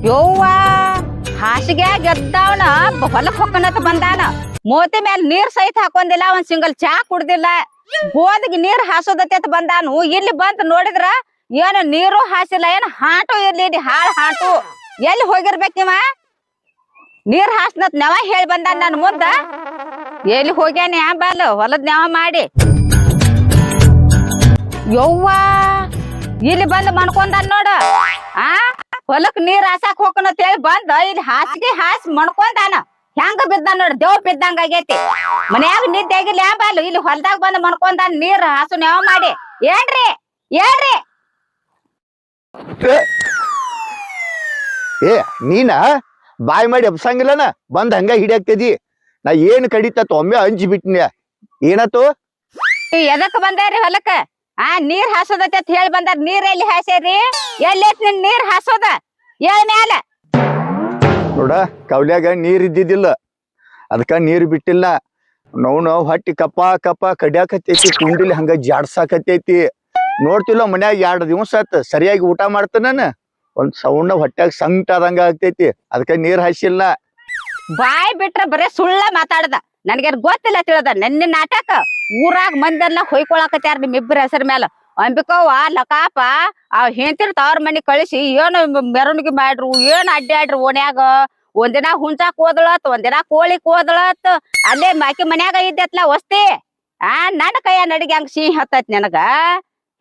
ಯವ್ವ ಹಾಸಿಗೆ ಗೆದ್ದವನ ಹೊಲಕ್ ಹೊಕ್ಕನತ್ ಬಂದಾನ. ಮೋತಿ ಮೇಲೆ ನೀರ್ ಸಹಿತ ಹಾಕೊಂದಿಲ್ಲ, ಒಂದ್ ಸಿಂಗಲ್ ಚಾ ಕುಡ್ದಿಲ್ಲ. ಗೋದಿಗೆ ನೀರ್ ಹಾಸೋದತ್ತೆ ಬಂದಾನು. ಇಲ್ಲಿ ಬಂತ ನೋಡಿದ್ರ ಏನ ನೀರು ಹಾಸಿಲ್ಲ, ಏನ್ ಹಾಟು ಇರ್ಲಿ ಹಾಳ್ ಹಾಟು. ಎಲ್ಲಿ ಹೋಗಿರ್ಬೇಕ್ ನೀವ? ನೀರ್ ಹಾಸ್ನತ್ ನೆವ ಹೇಳಿ ಬಂದಾನ ನನ್ ಮುಂದ. ಎಲ್ಲಿ ಹೋಗ್ಯಾನ ಬಾಲ್ ಹೊಲದ್ ನೆವ ಮಾಡಿ. ಯವ್ವ ಇಲ್ಲಿ ಬಂದ್ ಮಣ್ಕೊಂಡ ನೋಡ. ಹೊಲಕ್ ನೀರ್ ಹಾಸಾಕ್ ಹೋಗನಂತ ಹೇಳಿ ಬಂದ ಇಲ್ಲಿ ಹಾಸಿಗೆ ಹಾಸಿ ಮಣ್ಕೊಂಡಾನ. ಹೆಂಗ ಬಿದ್ದ ನೋಡ, ದೇವ್ ಬಿದ್ದಂಗ ಆಗೇತಿ. ಮನ್ಯಾಗ ನಿದ್ದೆ ಆಗಿಲ್ಲ ಬಾಲು, ಇಲ್ಲಿ ಹೊಲ್ದಾಗ ಬಂದ್ ಮಣ್ಕೊಂಡಾನ ನೀರ್ ಹಾಸು ನೆವ ಮಾಡಿ. ಏನ್ರಿ ಏನ್ರಿ? ಏ ನೀನ ಬಾಯ್ ಮಾಡಿ ಎಬ್ಸಂಗಿಲ್ಲನ ಬಂದ್ ಹಂಗ ಹಿಡಿಯಾಕ್ತಿದಿ. ನಾ ಏನ್ ಕಡಿತತ್ ಒಮ್ಮೆ ಅಂಜಿ ಬಿಟ್ನ್ಯ. ಏನತ್ತು ಎದಕ್ ಬಂದಾರಿ ಹೊಲಕ್ಕ? ನೀರ್ ಹಾಸೋದತ್ತ ಹೇಳಿ ಬಂದಾರ. ನೀರ್ ಎಲ್ಲಿ ಹಾಸ್ಯಾರಿ? ಎಲ್ಲೈತ್ ನಿನ್ ನೀರ್ ಹಾಸೋದ? ಏಳ್ ಮ್ಯಾಲ ನೋಡ, ಕವ್ಲ್ಯಾಗ ನೀರ್ ಇದ್ದಿದ್ದಿಲ್ಲ, ಅದಕ್ಕ ನೀರ್ ಬಿಟ್ಟಿಲ್ಲ. ನೋವು ಹೊಟ್ಟಿ ಕಪ್ಪ ಕಪ್ಪ ಕಡಿಯಾಕತ್ತೈತಿ, ಕುಂಡಿಲಿ ಹಂಗ ಜಾಡ್ಸಾಕತ್ತೈತಿ. ನೋಡ್ತಿಲ್ಲ ಮನ್ಯಾಗ 2 ದಿವಸ ಆತ್ ಸರಿಯಾಗಿ ಊಟ ಮಾಡ್ತಾನ. ಒಂದ್ ಸೌಂಡ್ ಹೊಟ್ಯಾಗ ಸಂಕಟ ಆದಂಗ ಆಗ್ತೈತಿ, ಅದಕ್ಕ ನೀರ್ ಹಾಸಿಲ್ಲ. ಬಾಯ್ ಬಿಟ್ರ ಬರೇ ಸುಳ್ಳ ಮಾತಾಡದ. ನನ್ಗೇನ್ ಗೊತ್ತಿಲ್ಲ ತಿಳಿದ. ನನ್ನ ನಾಟಕ ಊರಾಗ ಮಂದೆಲ್ಲ ಹೊಯ್ಕೊಳಕತ್ಯಾರ ನಿಮ್ಮಿಬ್ಬರ ಹೆಸರ ಮ್ಯಾಲ. ಅಂಬಿಕವ್ವ ಲಕಾಪ ಹೆಂತಿರ್ ತವ್ರ ಮನಿ ಕಳಿಸಿ ಏನು ಮೆರವಣಿಗೆ ಮಾಡ್ರು, ಏನ್ ಅಡ್ಡಾಡ್ರು ಓಣ್ಯಾಗ. ಒಂದಿನ ಹುಂಚಾಕ್ ಹೋದಳತ್, ಒಂದಿನ ಕೋಳಿಕ್ ಹೋದಳತ್. ಅಲ್ಲೇ ಆಕಿ ಮನ್ಯಾಗ ಇದ್ದತ್ಲ ವಸ್ತಿ. ನನ್ನ ಕೈಯ ನಡಿಗೆ ಹೆಂಗ್ ಸಿಹಿ ಹತ್ತೈತಿ ನಿನಗ?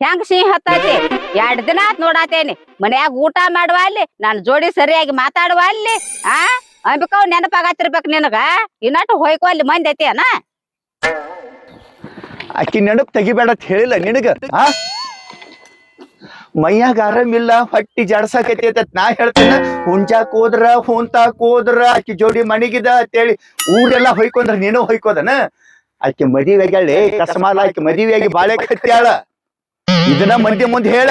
ಹೆಂಗ್ ಸಿಹಿ ಹತ್ತೈತಿ? 2 ದಿನ ಆತ್ ನೋಡಾತೇನಿ. ಮನ್ಯಾಗ ಊಟ ಮಾಡುವ ಅಲ್ಲಿ, ನಾನ್ ಜೋಡಿ ಸರಿಯಾಗಿ ಮಾತಾಡುವ ಅಲ್ಲಿ. ಅಂಬಿಕವ್ ನೆನಪಾಗತ್ತಿರ್ಬೇಕ್ ನಿನಗ. ಇನ್ನಟ್ಟು ಹೊಯ್ಕೊ ಅಲ್ಲಿ ಮಂದಿ ಐತಿ ಅನ. ಆಕಿ ನೆನಪ್ ತೆಗಿಬೇಡ ಅಂತ ಹೇಳಿಲ್ಲ ನಿನಗ? ಮೈಯಾಗ ಆರಾಮಿಲ್ಲ, ಹೊಟ್ಟಿ ಜಾಡ್ಸಾಕೈತಿ ಅಂತ ನಾ ಹೇಳ್ತೇನ. ಹುಂಚಾಕ್ ಹೋದ್ರ ಹುಂತಾಕ್ ಹೋದ್ರ ಆಕಿ ಜೋಡಿ ಮಣಿಗಿದ ಅಂತೇಳಿ ಊರೆಲ್ಲಾ ಹೊಯ್ಕೊಂಡ್ರ ನೀನು ಹೊಯ್ಕೋದನ? ಆಕಿ ಮದುವೆಯಾಗಳಿ ಕಸ್ಮಾಲ, ಆಕಿ ಮದುವೆಯಾಗಿ ಬಾಳೆ ಕಟ್ಟ್ಯಾಳ. ಇದನ್ನ ಮಂದಿ ಮುಂದೆ ಹೇಳ.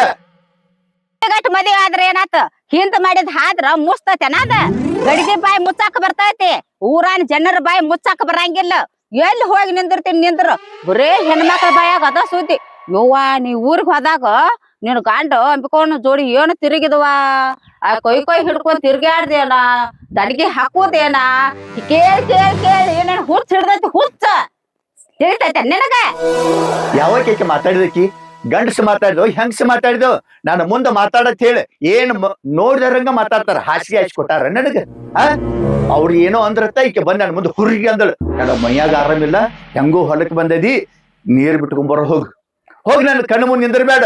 ಗಟ್ ಮದುವೆ ಆದ್ರ ಏನಾತ? ಹಿಂದ್ ಮಾಡಿದ್ ಹಾದ್ರ ಮುಸ್ತತೇನ ಅದ? ಗಡಿಗೆ ಬಾಯಿ ಮುಚ್ಚಾಕ ಬರ್ತೈತಿ, ಊರಾನ ಜನರ ಬಾಯಿ ಮುಚ್ಚಾಕ ಬರಂಗಿಲ್ಲ. ಎಲ್ಲಿ ಹೋಗಿ ನಿಂದಿರ್ತೀನಿ ನಿಂದ್ರ ಬರೇ ಹೆಣ್ಮಕ್ಳ ಬಾಯಾಗ ಅದ ಸುದ್ದಿ. ಯವ್ವ ನೀ ಊರಿಗೆ ಹೋದಾಗ ನಿನ್ ಗಂಡ ಅಂಬಿಕೋನ ಜೋಡಿ ಏನು ತಿರುಗಿದವ? ಕೊಯ್ ಹಿಡ್ಕೊಂಡ್ ತಿರ್ಗಾಡ್ದೇನ, ದಡಿಗೆ ಹಾಕೋದೇನ? ಕೇಳಿ ಕೇಳಿ ಕೇಳಿ ಏನೇನ್ ಹುಚ್ಚ ಹಿಡ್ದೈತಿ, ಹುಚ್ಚ ತಿಳಿತೈತೆ ನಿನಗ? ಯಾವಾಗ ಮಾತಾಡಿದಕಿ? ಗಂಡಸ ಮಾತಾಡಿದೋ ಹೆಂಗಸ ಮಾತಾಡಿದೋ? ನಾನು ಮುಂದೆ ಮಾತಾಡತ್ ಹೇಳಿ ಏನ್ ನೋಡಿದರಂಗ ಮಾತಾಡ್ತಾರ. ಹಾಸಿಗೆ ಹಾಸಿ ಕೊಟ್ಟಾರ ನನಗ? ಅವ್ರು ಏನೋ ಅಂದ್ರತ್ತ ಈಕೆ ಬಂದ್ ನನ್ ಮುಂದೆ ಹುರ್ಗಿ ಅಂದಳು. ನನ್ನ ಮೈಯಾಗ ಆರಾಮಿಲ್ಲ, ಹೆಂಗೂ ಹೊಲಕ್ ಬಂದದಿ, ನೀರ್ ಬಿಟ್ಕೊಂಬರ ಹೋಗ್ ನನ್ನ ಕಣ್ಣು ಮುಂದೆ ನಿಂದಿರ್ಬೇಡ.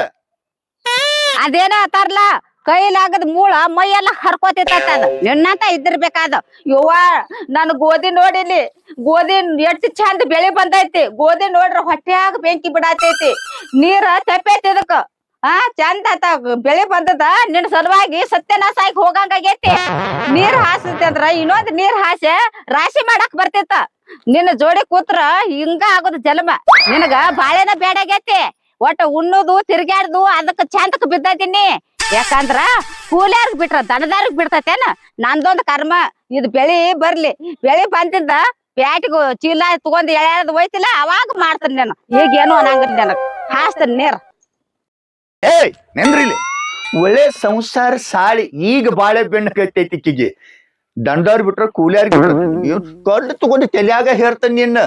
ಅದೇನ ಅತಾರ್ಲ, ಕೈಲಾಗದ ಮೂಳ ಮೈಯೆಲ್ಲ ಹರ್ಕೋತಿತ್ತ. ಎಣ್ಣಂತ ಇದ್ದಿರ್ಬೇಕಾದ. ಯವ್ವ ನಾನು ಗೋಧಿ ನೋಡಿಲಿ, ಗೋಧಿ ಎಷ್ಟ್ ಚಂದ ಬೆಳೆ ಬಂದೈತಿ. ಗೋಧಿ ನೋಡ್ರ ಹೊಟ್ಯಾಗ ಬೆಂಕಿ ಬಿಡತೈತಿ. ನೀರ ತಪ್ಪೈತಿ ಇದಕ್ಕ. ಚಂದ ಬೆಳೆ ಬಂದದ. ನಿನ್ ಸಲುವಾಗಿ ಸತ್ಯನಾಶ ಆಗಿ ಹೋಗಂಗಾಗೈತಿ. ನೀರ್ ಹಾಸತಿ ಅಂದ್ರ ಇನ್ನೊಂದ್ ನೀರ್ ಹಾಸೆ ರಾಶಿ ಮಾಡಕ್ ಬರ್ತಿತ್ತ. ನಿನ್ನ ಜೋಡಿ ಕೂತ್ರ ಹಿಂಗ ಆಗೋದು ಜನ್ಮ. ನಿನಗ ಬಾಳೆನ ಬೇಡಾಗೈತಿ. ಒಟ್ಟ ಉಣ್ಣುದು ತಿರ್ಗಾಡ್ದು ಅದಕ್ಕ ಚಂದಕ್ ಬಿದ್ದತೀನಿ. ಯಾಕಂದ್ರ ಕೂಲ್ಯಾರ್ಗ್ ಬಿಟ್ರ ದನದಾರ್ಗ್ ಬಿಡ್ತತೇನ? ನಂದೊಂದ್ ಕರ್ಮ. ಇದು ಬೆಳಿ ಬರ್ಲಿ, ಬೆಳಿ ಬಂದಿಂದ ಪ್ಯಾಟಿಗೂ ಚೀಲ ತಗೊಂಡ್ ಎಳ್ಯಾದ್ ಹೋಯ್ತಿಲ್ಲ, ಅವಾಗ ಮಾಡ್ತಾನ ನಾನು. ಈಗೇನು ಅನ್ನಂಗಿಲ್ಲ ನನಗ್. ಹಾಸ್ತಾನ ನೀರ್. ಏಯ್ ನೆನ್ರಿಲಿ, ಒಳ್ಳೆ ಸಂಸಾರ ಸಾಳಿ ಈಗ ಬಾಳೆ ಬೆಣ್ಣ ಕತ್ತೈತಿ ಕಿಗಿ. ದಂಡವ್ರು ಬಿಟ್ರ ಕೂಲ್ಯಾರ್ಗ್ ಬಿಟ್ರ ಕಲ್ಲು ತಗೊಂಡು ತಲ್ಯಾಗ ಹೇರ್ತಾನ. ನಿನ್ನ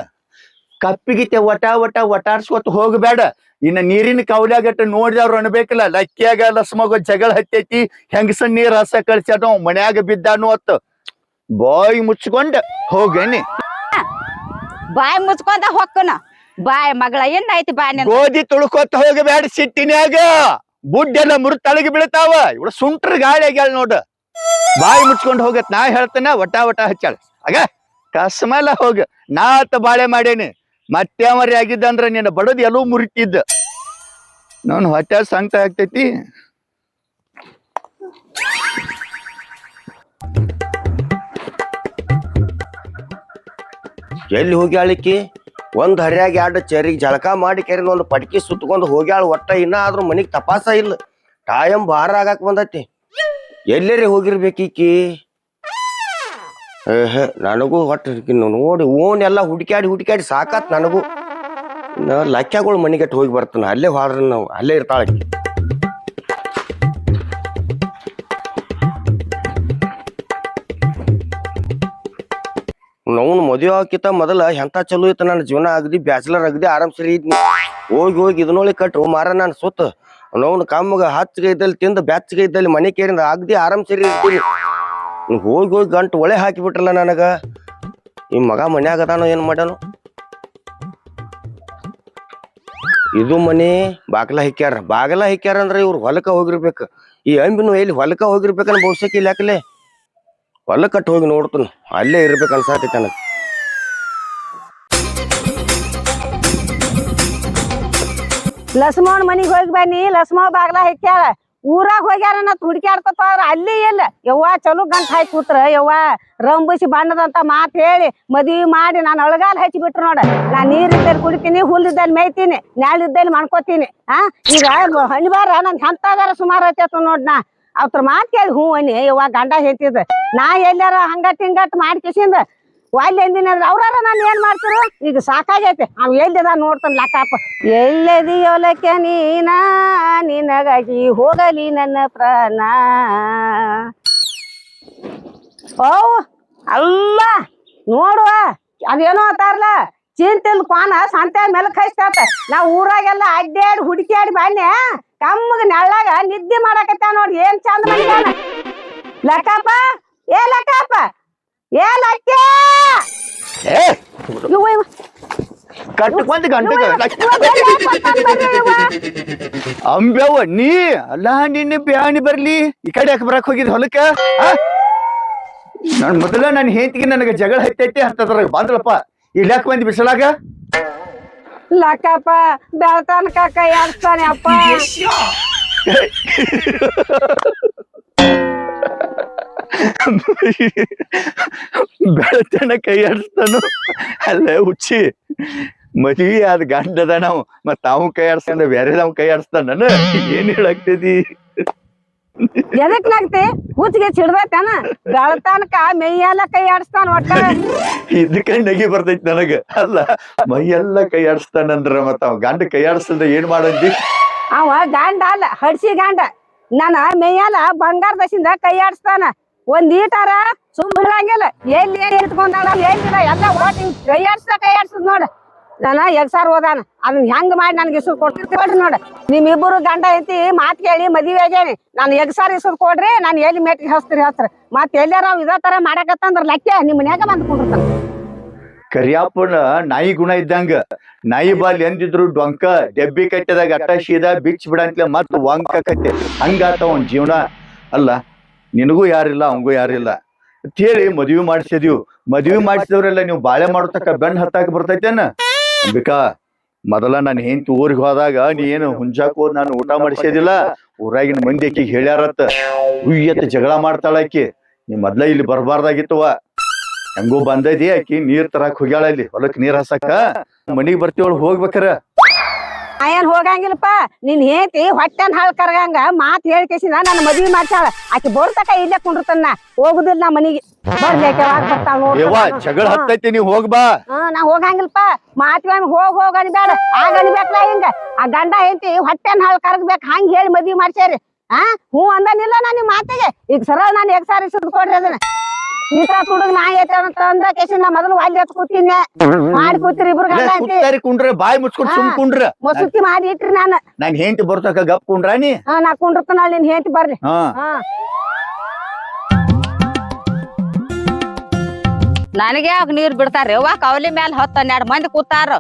ಕಪ್ಪಿಗಿತೆ ವಟ ವಟ ವಟಾಡ್ಸ್ಕೊತ ಹೋಗಬೇಡ. ಇನ್ನ ನೀರಿನ ಕೌಲ್ಯಾಗಟ್ಟ ನೋಡಿದವ್ರು ಅನ್ಬೇಕಲ್ಲ, ಲಕ್ಕಿಯಾಗ ಲಸ್ಮಗ ಜಗಳ ಹತ್ತೈತಿ, ಹೆಂಗಸನ್ ನೀರ್ ಹಸ ಕಳ್ಸ್ಯಾನ ಮನ್ಯಾಗ ಬಿದ್ದಾನು ಅತ್ತ. ಬಾಯಿ ಮುಚ್ಕೊಂಡ ಹೋಗೇನಿ. ಬಾಯಿ ಮುಚ್ಕೊಂಡ ಹೊಕ್ಕನ ಬಾಯ್ ಮಗಳ ಏನಾಯ್ತಿ? ಬಾಯ್ ಗೋಧಿ ತುಳ್ಕೊತ ಹೋಗಬೇಡ ಸಿಟ್ಟಿನ್ಯಾಗ. ಬುಡ್ಡೆಲ್ಲ ಮುರಿತಳಗಿ ಬೀಳ್ತಾವ. ಇವಳು ಸುಂಟ್ರ ಗಾಳಿ ಆಗ್ಯಾಳ ನೋಡ. ಬಾಯಿ ಮುಚ್ಕೊಂಡ್ ಹೋಗತ್ ನಾ ಹೇಳ್ತೇನ. ವಟ ವಟ ಹಚ್ಚಾಳ ಆಗ ಕಸ್ಮಲ ಹೋಗ. ನಾ ಆತ ಬಾಳೆ ಮಾಡೇನಿ. ಮತ್ತೆ ಮರಿ ಆಗಿದ್ದ ಅಂದ್ರ ನಿನ್ನ ಬಡದ್ ಎಲ್ಲೂ ಮುರಿತಿದ್ದ. ನಾನು ಹೊಟ್ಟೆ ಸಂಕಟ ಆಗ್ತೈತಿ. ಎಲ್ಲಿ ಹೋಗ್ಯಾಳಿಕಿ? ಒಂದ್ ಹರ್ಯಾಗ 2 ಚರಿಗೆ ಜಳಕ ಮಾಡಿ ಕೆರಿನ ಒಂದು ಪಟ್ಕಿ ಸುತ್ಕೊಂಡ್ ಹೋಗ್ಯಾಳ. ಒಟ್ಟ ಇನ್ನ ಆದ್ರೂ ಮನಿಗ್ ತಪಾಸ ಇಲ್ಲ. ಟೈಮ್ ಬಾರ ಆಗಾಕ್ ಬಂದೈತಿ. ಎಲ್ಲೇರಿ ಹೋಗಿರ್ಬೇಕೀಕಿ? ನನಗೂ ಹೊಟ್ಟ ನೋಡಿ ಓನ್ ಎಲ್ಲ ಹುಡುಕ್ಯಾಡಿ ಸಾಕಾತ್ ನನಗೂ. ಲಕ್ಕ್ಯಾಗಳು ಮನಿಗೆಟ್ಟು ಹೋಗಿ ಬರ್ತಾನ ಅಲ್ಲೇ ಹೋದ್ರ ನಾವು ಅಲ್ಲೇ ಇರ್ತಾಳ ಆಕಿ. ನಾವು ಮದುವೆ ಹಾಕಿತ ಮೊದಲ ಎಂತ ಚಲೋ ಇತ್ತು ನನ್ನ ಜೀವನ ಅಗದಿ ಬ್ಯಾಚಲರ್ ಅಗದಿ ಆರಾಮ್ ಸರಿ ಇದ್ನಿ. ಹೋಗಿ ಇದನ್ನೊಳಿ ಕಟ್ರು ಮಾರ ನಾನು ಸುತ್ತ ನೋವು ಕಮ್ಮಗ ಹಚ್ಚಿಗೆ ಇದ್ದಲ್ಲಿ ತಿಂದು ಬ್ಯಾಚ್ಗೆ ಇದ್ದಲ್ಲಿ ಮನೆ ಕೇರಿಂದ ಅಗದಿ ಆರಾಮ್ ಸರಿ ಇರ್ತೀನಿ. ಹೋಗಿ ಗಂಟು ಒಳೆ ಹಾಕಿಬಿಟ್ರಲ್ಲ ನನಗ. ಈ ಮಗ ಮನ್ಯಾಗ ಅದಾನೋ ಏನ್ ಮಾಡ್ಯಾನು. ಇದು ಮನಿ ಬಾಗ್ಲ ಹಿಕ್ಕ್ಯಾರ ಅಂದ್ರೆ ಇವ್ರು ಹೊಲಕ್ಕ ಹೋಗಿರ್ಬೇಕು. ಈ ಅಂಬಿನು ಎಲ್ಲಿ ಹೊಲಕ್ಕ ಹೋಗಿರ್ಬೇಕನ್ನ ಬಹುಶಃ ಇಲ್ಲಿ ಯಾಕಲೆ ಹೊಲ ಕಟ್ಟು ಹೋಗಿ ನೋಡ್ತಾನ ಅಲ್ಲೇ ಇರ್ಬೇಕು ಅನ್ಸಾತೈತಿ ನನಗೆ. ಲಸ್ಮೋನ್ ಮನಿಗ್ ಹೋಗಿ ಬನ್ನಿ. ಲಸ್ಮೋ ಬಾಗ್ಲ ಹಿಕ್ಕ್ಯಾಳ. ಊರಾಗ ಹೋಗ್ಯಾರ ಹುಡ್ಕ್ಯಾಡ್ಕೊತಾರ ಅಲ್ಲಿ ಇಲ್ಲ. ಯವ್ವ ಚಲೋ ಗಂಟ್ ಹಾಕಿ ಕೂತ್ರ ಯವ್ವ ರಂಬುಸಿ ಬಣ್ಣದಂತ ಮಾತ್ ಹೇಳಿ ಮದ್ವಿ ಮಾಡಿ ನಾನು ಅಳಗಾಲ ಹಚ್ಚಿ ಬಿಟ್ರು ನೋಡ. ನಾನ್ ನೀರಿದ್ದಲ್ಲಿ ಕುಡಿತೀನಿ, ಹುಲ್ಲಿದ್ದಲ್ಲಿ ಮೇಯ್ತೀನಿ, ನ್ಯಾಳಿದ್ದಲ್ಲಿ ಮಾಡ್ಕೋತೀನಿ. ಈಗ ಹಣಿಬಾರ ನನ್ ಎಂತಾಗಾರ ಸುಮಾರು ಐತೇತ ನೋಡ್. ನಾ ಅವ್ರ ಮಾತ್ ಕೇಳಿ ಹ್ಞೂ ಅನ್ನಿ ಯವ್ವ ಗಂಡ ಹೇಳ್ತಿದ್ದ. ನಾ ಎಲ್ಲಾರ ಹಂಗಟ್ ಹಿಂಗಟ್ ಮಾಡ್ಕಿಸಿಂದ ವಾಲ್ಯ ಎಂದಿನಾದ್ರ ಅವ್ರಾರ ನಾನು ಏನ್ ಮಾಡ್ತಿರು. ಈಗ ಸಾಕಾಗೈತೆ ಅವ್ ಎಲ್ಲಿದ ನೋಡ್ತಾನ ಲಕ್ಕಪ್ಪ. ಎಲ್ಲದಿಯೋಲಕ್ಕೆ ನೀನ ನಿನಗಾಗಿ ಹೋಗಲಿ ನನ್ನ ಪ್ರಾಣ. ಓ ಅಲ್ಲ ನೋಡುವ ಅದೇನೋ ಅಂತಾರಲ್ಲ ಚಿಂತಿಲ್ ಪಾನ ಸಂತೆ ಮೆಲಕ್ ಹಚ್ತಾತ. ನಾವ್ ಊರಾಗೆಲ್ಲ ಅಡ್ಡಾಡಿ ಹುಡುಕ್ಯಾಡಿ ಬಾನ್ಯ ಕಮ್ಮಗ ನೆಳ್ಳಾಗ ನಿದ್ದೆ ಮಾಡಕತ್ತ ನೋಡಿ ಏನ್ ಚಂದ ಮಾಡಿದಾನ ಲಕ್ಕಪ್ಪ. ಲಕ್ಕಪ್ಪ ಲಕ್ಕೆ ಕಟ್ಕೊಂಡ್ ಗಂಟೆ ಅಂಬ್ಯಾವ ನೀ ಅಲ್ಲ ನಿನ್ನ ಬ್ಯಾನಿ ಬರ್ಲಿ ಈ ಕಡೆ ಯಾಕೆ ಬರಕ್ ಹೋಗಿದ್ ಹೊಲಕ್ಕ. ನನ್ ಮೊದಲ ನನ್ ಹೆಂಡತಿಗೆ ನನಗೆ ಜಗಳ ಹತ್ತೈತಿ ಅಂತದ್ರ ಬಂದ್ರಪ್ಪ ಇಲ್ಲಿ ಯಾಕೆ ಬಂದಿ ಬಿಸಲಾಗ. ಲಕ್ಕಪ್ಪ ಬೆಳತಾನ ಕಾಕ ಯಾಡ್ಸ್ತಾನೆ ಅಪ್ಪ. ಬೆಳತನ ಕೈ ಆಡಿಸ್ತಾನು ಅಲ್ಲೇ ಹುಚ್ಚಿ ಮದ್ವಿ ಆದ ಗಂಡದ ನಾವು ಮತ್ ಅವ್ ಕೈ ಆಡ್ಸ್ಕೊಂಡ ಬೇರೆದವ್ ಕೈ ಆಡಿಸ್ತಾನ ಏನ್ ಹೇಳಾಗ್ತದಿ. ಎದಕ್ ನಾಗ್ತಿ ಹುಚ್ಚಿಗೆ ಚಿಡ್ದೈತೇನ. ಬೆಳತಾನಕ ಮೈಯೆಲ್ಲ ಕೈ ಆಡಿಸ್ತಾನ ಒಟ್ಟ. ಇದಕ್ಕ ನಗಿ ಬರ್ತೈತಿ ನನಗ. ಅಲ್ಲ ಮೈಯೆಲ್ಲ ಕೈ ಆಡಿಸ್ತಾನಂದ್ರ ಮತ್ತ ಅವ್ ಗಂಡ ಕೈ ಆಡಿಸಲ್ದ ಏನ್ ಮಾಡಂದಿ. ಅವ ಗಂಡ ಅಲ್ಲ ಹಡ್ಸಿ ಗಂಡ. ನನ್ನ ಮೇಯಲ್ಲ ಬಂಗಾರ ದಶಿಂದ ಕೈ ಆಡಿಸ್ತಾನ. ಒಂದ್ ಈಟಾರ ಸುಮ್ ಬಿಡಂಗಿಲ್ಲ. ಎಲ್ಲಿ ಏನ್ ಇಟ್ಕೊಂಡಾಳ ಏನಿಲ್ಲ ಎಲ್ಲ ಓಟಿ ಕೈ ಆಡ್ಸದ್ ನೋಡ. ನಾನ ಎಗ್ಸಾರ್ ಹೋದಾನ ಅದನ್ನ ಹೆಂಗ್ ಮಾಡಿ ನನ್ಗೆ ಇಸುದ್ ಕೊಡ್ರಿ ನೋಡ. ನಿಮ್ಮಿಬ್ಬರು ಗಂಡ ಐತಿ ಮಾತ್ ಕೇಳಿ ಮದ್ವಿ ಆಗ್ಯಾನಿ. ನಾನು ಎಗ್ಸಾರ್ ಇಸುದ್ ಕೊಡ್ರಿ ನಾನು ಎಲ್ಲಿ ಮೇಟಿಗೆ ಹಚ್ತೀರಿ ಮತ್ ಎಲ್ಲಾರ ಇದೇ ತರ ಮಾಡಕತ್ತಂದ್ರ ಲೆಕ್ಕ ನಿಮ್ ಮನ್ಯಾಗ ಬಂದ್ ಕುಂಡಿರ್ತಾನ. ಕರಿಯಪ್ಪನ ನಾಯಿ ಗುಣ ಇದ್ದಂಗ. ನಾಯಿ ಬಾಲ್ ಎಂದಿದ್ರು ಡೊಂಕ ಡೆಬ್ಬಿ ಕಟ್ಟದಾಗ ಅಟ್ಟ ಶೀದ ಬಿಚ್ ಬಿಡಂತ್ಲೆ ಮತ್ ವಂಕ ಕಟ್ಟೆ ಹಂಗಾತ ಅವನ್ ಜೀವನ. ಅಲ್ಲ ನಿನಗೂ ಯಾರಿಲ್ಲ ಅವಂಗೂ ಯಾರಿಲ್ಲ ಅಂತ ಹೇಳಿ ಮದ್ವಿ ಮಾಡಿಸಿದೀವ್. ಮದ್ವಿ ಮಾಡಿಸಿದವ್ರೆಲ್ಲ ನೀವು ಬಾಳೆ ಮಾಡತಕ್ಕ ಬೆಣ್ಣ ಹತ್ತಾಕ ಬರ್ತೈತೇನ. ಅಂಬಿಕಾ ಮೊದಲ ನಾನು ಹೆಂಡತಿ ಊರಿಗೆ ಹೋದಾಗ ನೀ ಏನು ಹುಂಜಾಕ್ ಹೋದ್ ನಾನು ಊಟ ಮಾಡಿಸೋದಿಲ್ಲ. ಊರಾಗಿನ ಮಂದಿ ಆಕಿಗೆ ಹೇಳ್ಯಾರತ್ತ ಉಯ್ಯತ್ ಜಗಳ ಮಾಡ್ತಾಳ ಆಕಿ. ನೀ ಮೊದ್ಲ ಇಲ್ಲಿ ಬರ್ಬಾರ್ದಾಗಿತ್ತವ. ಹೆಂಗೋ ಬಂದೈತಿ ಆಕಿ ನೀರ್ ತರಾಕ್ ಹೋಗ್ಯಾಳ ಇಲ್ಲಿ ಹೊಲಕ್ ನೀರ್ ಹಸಕ್ಕ. ಮನಿಗ್ ಬರ್ತೀವಳ ಹೋಗ್ಬೇಕಾರ. ಏನ್ ಹೋಗಂಗಿಲ್ಲಪ್ಪ. ನಿನ್ ಹೇತಿ ಹೊಟ್ಟೆನ್ ಹಾಳ್ ಕರ್ಗಂಗ ಮಾತ್ ಹೇಳ್ಕೇಸಿದ ನನ್ನ ಮದ್ವಿ ಮಾಡ್ಸಾಳ. ಆಕಿ ಬೋರ್ತಕ ಇಲ್ಲೇ ಕುಂಡಿರ್ತಾನ. ಹೋಗುದಿಲ್ಲ ನಾ ಮನಿಗೆ ಬರ್ಲಿ ಬರ್ತಾಳ ನೋಡ್. ಜಗಳ ಹತ್ತೈತಿ ನೀವ್ ಹೋಗ್ಬಾ. ನಾ ಹೋಗಂಗಿಲ್ಲಪ್ಪ. ಮಾತ್ಗ ಹೋಗ್ ಅನ್ಬೇಡ ಆಗ ಅನ್ಬೇಕಲ್ಲ. ಹಿಂಗ ಆ ಗಂಡ ಹೆಂಡತಿ ಹೊಟ್ಟೆನ್ ಹಾಳ್ ಕರ್ಗ್ಬೇಕ್ ಹಂಗ ಹೇಳಿ ಮದ್ವಿ ಮಾಡ್ಸ್ಯಾರಿ. ಹ್ಞೂ ಅಂದನಿಲ್ಲ ನಾ ನಿಮ್ ಮಾತಿಗೆ. ಈಗ ಸರಳ ನಾನು ಎಗ್ಸಾರಿ ಸುದ್ ಕೊಡ್ರಿ ಅದನ್ನ. ಇಂತ ತುಡುಗ್ ನಾ ಐತ ಅಂದ ಕೇಸಿ ನಾ ಮೊದಲು ವಾಲ್ಯ ಹತ್ ಕೂತೀನಿ ಮಾಡಿ ಕೂತಿರಿ ಇಬ್ರು ಗಂಡ ಕೂತಾರಿ ಕುಂಡ್ರ ಬಾಯಿ ಮುಚ್ಕೊಂಡ್ ಸುಮ್ ಕುಂಡ್ರ. ಮಸುತ್ತಿ ಮಾಡಿ ಇಟ್ರಿ ನಾನ್ ಹೆಂಡತಿ ಬರ್ತಕ ಗಪ್ ಕುಂಡ್ರಾನಿ. ನಾ ಕುಂಡಿರ್ತಾನ ನಿನ್ ಹೆಂಡತಿ ಬರ್ರಿ. ನನಗೆ ಯಾವಾಗ ನೀರ್ ಬಿಡ್ತಾರ ಯವ್ವ ಕವಲಿ ಮ್ಯಾಲ 10-12 ಮಂದಿ ಕೂತಾರ.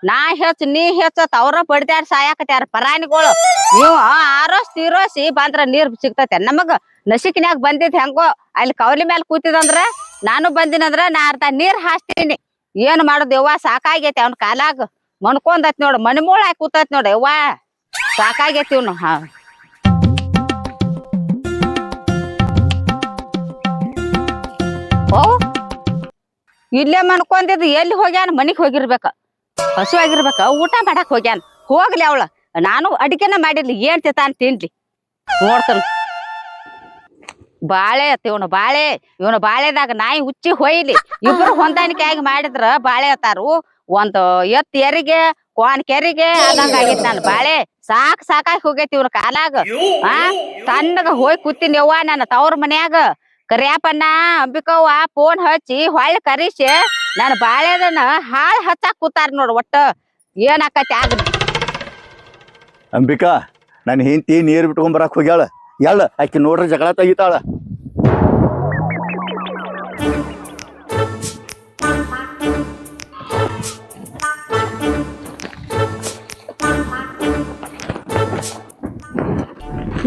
ನಾ ಹೆಚ್ಚ ನೀ ಹೆಚ್ಚತ್ ಅವ್ರ ಬಡ್ದ್ಯಾಡ್ ಸಾಯಾಕತ್ಯಾರ ಪರಾಣಿಗಳು. ನೀವು ಆರೋಸ್ ತೀರೋಸಿ ಬಂದ್ರ ನೀರ್ ಸಿಗ್ತೈತೆ ನಮಗ. ನಸಿಕಿನ್ಯಾಗ ಬಂದಿದ್ ಹೆಂಗೋ ಅಲ್ಲಿ ಕವಲಿ ಮ್ಯಾಲ ಕೂತಿದಂದ್ರ ನಾನು ಬಂದಿನಂದ್ರ ನಾ ಅರ್ಧ ನೀರ್ ಹಾಸ್ತೀನಿ. ಏನ್ ಮಾಡುದ್ ಯವ್ವ ಸಾಕಾಗೈತಿ. ಅವ್ನ ಕಾಲಾಗ ಮಣ್ಕೊಂದೈತಿ ನೋಡು ಮಣಿಮೂಳ ಆಗಿ ಕೂತೈತಿ ನೋಡು ಯವ್ವ ಸಾಕಾಗೈತಿ ಇವ್ನು. ಓ ಇಲ್ಲೇ ಮನ್ಕೊಂಡಿದ್ ಎಲ್ಲಿ ಹೋಗ್ಯಾನ ಮನಿಗ್ ಹೋಗಿರ್ಬೇಕ. ಹಸು ಆಗಿರ್ಬೇಕ ಊಟ ಮಾಡಕ್ ಹೋಗ್ಯಾನ. ಹೋಗ್ಲಿ ಅವಳ ನಾನು ಅಡಿಗೆನ ಮಾಡಿರ್ಲಿ ಏನ್ ತಿಂತಾನ ತಿನ್ಲಿ ನೋಡ್ತಾನ. ಬಾಳೆ ಇವನು ಬಾಳೆದಾಗ ನಾಯಿ ಹುಚ್ಚಿ ಹೊಯ್ಲಿ. ಇಬ್ರು ಹೊಂದಾಣಿಕೆ ಆಗಿ ಮಾಡಿದ್ರ ಬಾಳೆ ಅತ್ತಾರು. ಒಂದ್ ಎತ್ ಎರಿಗೆ ಕೋನ್ ಕೆರಿಗೆ ಆದಂಗ ಆಗೈತಿ ನನ್ ಬಾಳೆ ಸಾಕಾಗಿ ಹೋಗೈತಿ ಇವ್ರ ಕಾಲಾಗ ಆ ತಣ್ಣಗ ಹೋಗಿ ಕೂತೀನಿ ಯವ್ವ ನನ್ನ ತವ್ರ ಮನ್ಯಾಗ ಕರಿಯಪ್ಪನ ಅಂಬಿಕವ್ವ ಫೋನ್ ಹಚ್ಚಿ ಹೊಳ್ಳಿ ಕರಿಸಿ ನನ್ ಬಾಳೆದನ್ನ ಹಾಳ್ ಹಚ್ಚಾಕ್ ಕೂತಾರ ನೋಡ್ ಒಟ್ಟ ಏನಾಕತಿ ಆಗ ಅಂಬಿಕಾ ನನ್ ಹೆಂಡತಿ ನೀರ್ ಬಿಟ್ಕೊಂಡ್ ಬರಾಕ್ ಹೋಗ್ಯಾಳ ಎಳ್ಳ ಆಕಿ ನೋಡ್ರಿ ಜಗಳ ತೆಗಿತಾಳ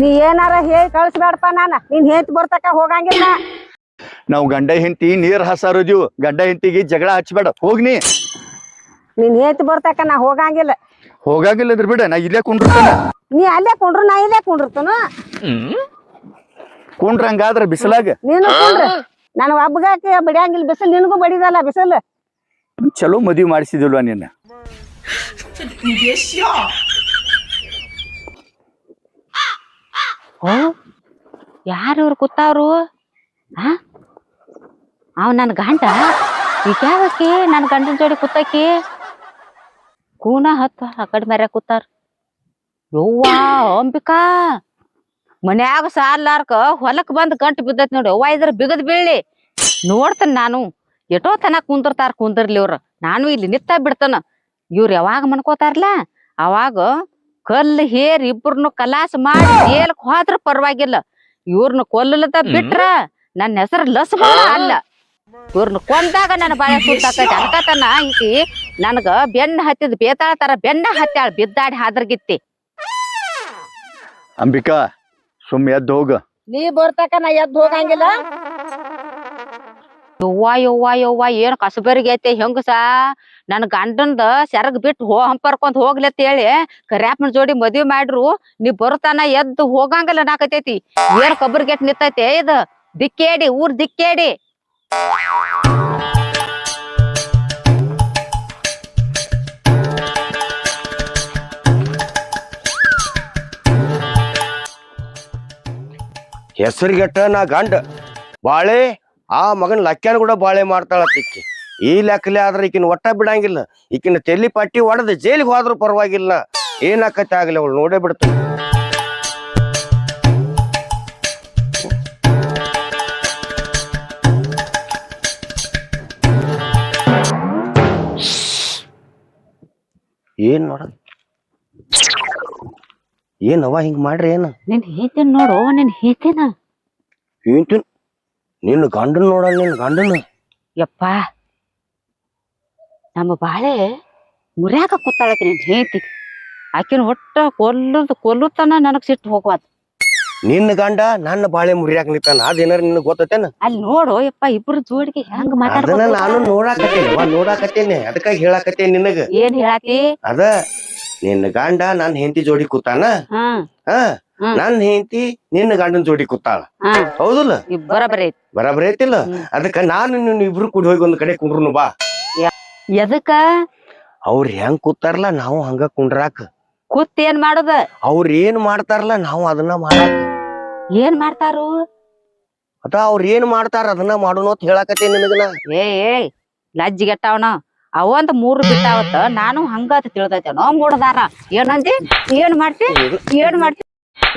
ನೀ ಏನಾರ ಹೇಳಿ ಕಳ್ಸ್ಬೇಡಪ್ಪ ನೀನ್ ಹೆಂಡತಿ ಬರ್ತಕ ಹೋಗಂಗಿಲ್ಲ. ನಾವ್ ಗಂಡ ಹೆಂಡತಿ ನೀರ್ ಹಸಾರದಿವ್ ಗಂಡ ಹೆಂಡತಿಗೆ ಜಗಳ ಹಚ್ಬೇಡ ಹೋಗ್ನಿ ನಿನ್ ಹೆಂಡತಿ ಬರ್ತಕ ನಾ ಹೋಗಂಗಿಲ್ಲ. ಹೋಗಾಗಿಲ್ಲ ಇದ್ರ ಬಿಡ ನಾ ಇಲ್ಲೇ ಕುಂಡ್ರತೇನ ನೀ ಅಲ್ಲೇ ಕುಂಡ್ರು ನಾ ಇಲ್ಲೇ ಕುಂಡಿರ್ತನು. ಕುಂಡ್ರ ಹಂಗಾದ್ರ ಬಿಸಿಲಾಗ ನೀನು ಕುಂಡ್ರ ನಾನು ಹಬ್ಬಗಾಕ ಬಡಿಯಂಗಿಲ್ಲ ಬಿಸಿಲು ನಿನಗೂ ಬಡಿದಲ್ಲ ಬಿಸಿಲು. ಚಲೋ ಮದ್ವಿ ಮಾಡಿಸಿದಿಲ್ವಾ ನಿನ್ನ ಓ ಯಾರು ಇವ್ರು ಕೂತಾವ್ರು ಅವ್ ನನ್ ಗಂಡ ಈಗ್ಯಾವಕಿ ನನ್ ಗಂಡನ ಜೋಡಿ ಕೂತಾಕಿ ಕೂನ ಹತ್ತು ಆ ಕಡೆ ಮೇರೆ ಕೂತಾರ ಯವ್ವಾ ಅಂಬಿಕಾ ಮನ್ಯಾಗ ಸಾರ್ಲಾರ್ಕ ಹೊಲಕ್ ಬಂದ್ ಗಂಟು ಬಿದ್ದೈತಿ ನೋಡಿ ಅವ್ವ ಇದ್ರ ಬಿಗದ್ ಬೀಳಿ ನೋಡ್ತೇನೆ ನಾನು ಎಟೋ ತನ ಕುಂದಿರ್ಲಿ ಇವ್ರ ನಾನು ಇಲ್ಲಿ ನಿತ್ತ ಬಿಡ್ತಾನ ಇವ್ರು ಯಾವಾಗ ಮನ್ಕೋತಾರಲ್ಲ ಅವಾಗ ಕಲ್ಲು ಹೇರ್ ಇಬ್ರನ್ನು ಕಲಾಸ ಮಾಡಿ ಏಲ್ಕ್ ಹೋದ್ರ ಪರವಾಗಿಲ್ಲ ಇವ್ರನ್ನ ಕೊಲ್ಲದ ಬಿಟ್ರ ನನ್ನ ಹೆಸರು ಲಸ್ಮಣ ಅಲ್ಲ ಇವ್ರನ್ನ ಕೊಂದಾಗ ನನ್ನ ಬಾಳೆ ಸುತ್ತಾಕೈತಿ ಅನ್ಕತನ ಈಕಿ ನನ್ಗ ಬೆನ್ನ ಹತ್ತಿದ್ ಬೇತಾಳ ತರ ಬೆನ್ನ ಹತ್ತಾಳ ಬಿದ್ದಾಡಿ ಹಾದ್ರಗಿತ್ತಿ ಅಂಬಿಕಾ ಸುಮ್ ಎದ್ದು ಹೋಗ ನೀ ಬರ್ತಕ ನಾ ಎದ್ದು ಹೋಗಂಗಿಲ್ಲ. ಯವ್ವ ಏನ್ ಕಸಬರಿಗೆ ಐತೆ ಹೆಂಗಸ ನನ್ ಗಂಡಂದ ಸೆರಗ್ ಬಿಟ್ಟು ಹಂಪರ್ಕೊಂಡ್ ಹೋಗ್ಲಿ ಅಂತ ಹೇಳಿ ಕರ್ಯಾಪನ ಜೋಡಿ ಮದ್ವಿ ಮಾಡ್ರು ನೀ ಬರ್ತಾನ ಎದ್ದು ಹೋಗಂಗಿಲ್ಲ ನಾಕತೈತಿ ಏನ್ ಕಬ್ಬರ್ಗೆಟ್ ನಿಂತೈತೆ ಇದು ದಿಕ್ಕೇಡಿ ಊರ್ ದಿಕ್ಕೇಡಿ ಹೆಸರಿಗೆಟ್ಟ ನಾ ಗಂಡ ಬಾಳೆ ಆ ಮಗನ್ ಲಕ್ಕ್ಯಾನ ಕೂಡ ಬಾಳೆ ಮಾಡ್ತಾಳತ್ತಿಕ್ಕಿ ಈ ಲೆಕ್ಕಲೆ ಆದ್ರೆ ಈಕಿನ ಒಟ್ಟ ಬಿಡಂಗಿಲ್ಲ ಈಕಿನ ತೆಲಿ ಪಟ್ಟಿ ಹೊಡೆದ್ ಜೈಲಿಗೆ ಹೋದ್ರು ಪರವಾಗಿಲ್ಲ ಏನಾಕತ್ತೆ ಆಗಲಿ ಅವಳು ನೋಡೇ ಬಿಡ್ತಾಳೆ. ಏನ್ ನೋಡ ಏನವ ಹಿಂಗ್ ಮಾಡ್ರಿ ಏನ ನಿನ್ ಹೇತೇನ್ ನೋಡು ನಿನ್ ಹೇತೇನ ಏಂತು ನಿನ್ನ ಗಂಡನ್ ನೋಡ ನಿನ್ ಗಂಡನ ಯಪ್ಪ ನಮ್ಮ ಬಾಳೆ ಮುರ್ಯಾಕ ಕೂತಾಳಕಿ ನಿನ್ ಹೇತಿ ಆಕಿನ ಒಟ್ಟ ಕೊಲ್ಲುತನ ನನಗ್ ಸಿಟ್ಟು ಹೋಗ್ವಾದ ನಿನ್ನ ಗಂಡ ನನ್ನ ಬಾಳೆ ಮುರಿಯಾಕ ನಿಂತಾನ ಅದೇನಾರ ನಿನಗ್ ಗೊತ್ತೇನ ಅಲ್ಲಿ ನೋಡು ಯಪ್ಪ ಇಬ್ರು ಜೋಡಿಗೆ ಹೆಂಗ್ ಅದನ್ನ ಮಾತಾಡ್ಬೇಕು ನಾನು ನೋಡಾಕತ್ತೇನೆ ಅದಕ್ಕಾಗಿ ಹೇಳಾಕತ್ತೇನೆ ನಿನಗ ಏನ್ ಹೇಳಾತಿ ಅದ ನಿನ್ನ ಗಂಡ ನನ್ ಹೆಂಡತಿ ಜೋಡಿ ಕೂತಾನ ಹ್ಮ್ ಹ ನನ್ ಹೆಂಡತಿ ನಿನ್ನ ಗಂಡನ ಜೋಡಿ ಕೂತಾಳ ಹ್ಮ್ ಹೌದಲ್ಲ ಬರಬರಿ ಐತಿ ಬರಾಬರಿ ಐತಿಲ್ಲ ಅದಕ್ಕ ನಾನು ನೀನು ಇಬ್ರು ಕೂಡಿ ಹೋಗಿ ಒಂದ್ ಕಡೆ ಕುಂಡ್ರುನು ಬಾ ಎದಕ್ಕ ಅವ್ರ ಹೆಂಗ್ ಕೂತಾರಲ್ಲ ನಾವು ಹಂಗ ಕುಂಡ್ರಾಕ ಕೂತ್ ಏನ್ ಮಾಡುದ ಅವ್ರ ಏನ್ ಮಾಡ್ತಾರಲ್ಲ ನಾವು ಅದನ್ನ ಮಾಡಾಕ ಏನ್ ಮಾಡ್ತಾರು ಅದ ಅವ್ರ ಏನ್ ಮಾಡ್ತಾರ ಅದನ್ನ ಮಾಡೋಣ ಅಂತ ಹೇಳಾಕತ್ತೇನೆ ನಿನಗನ ಏ ಲಜ್ಜಿಗೆಟ್ಟವನ ಅವಂತ 3 ಬಿಟ್ಟಾವತ್ತ ನಾನು ಹಂಗತ್ ತಿಳ್ದೈತೇನೋ ಮೂಡದಾರ ಏನಂದಿ ಏನ್ ಮಾಡ್ತಿ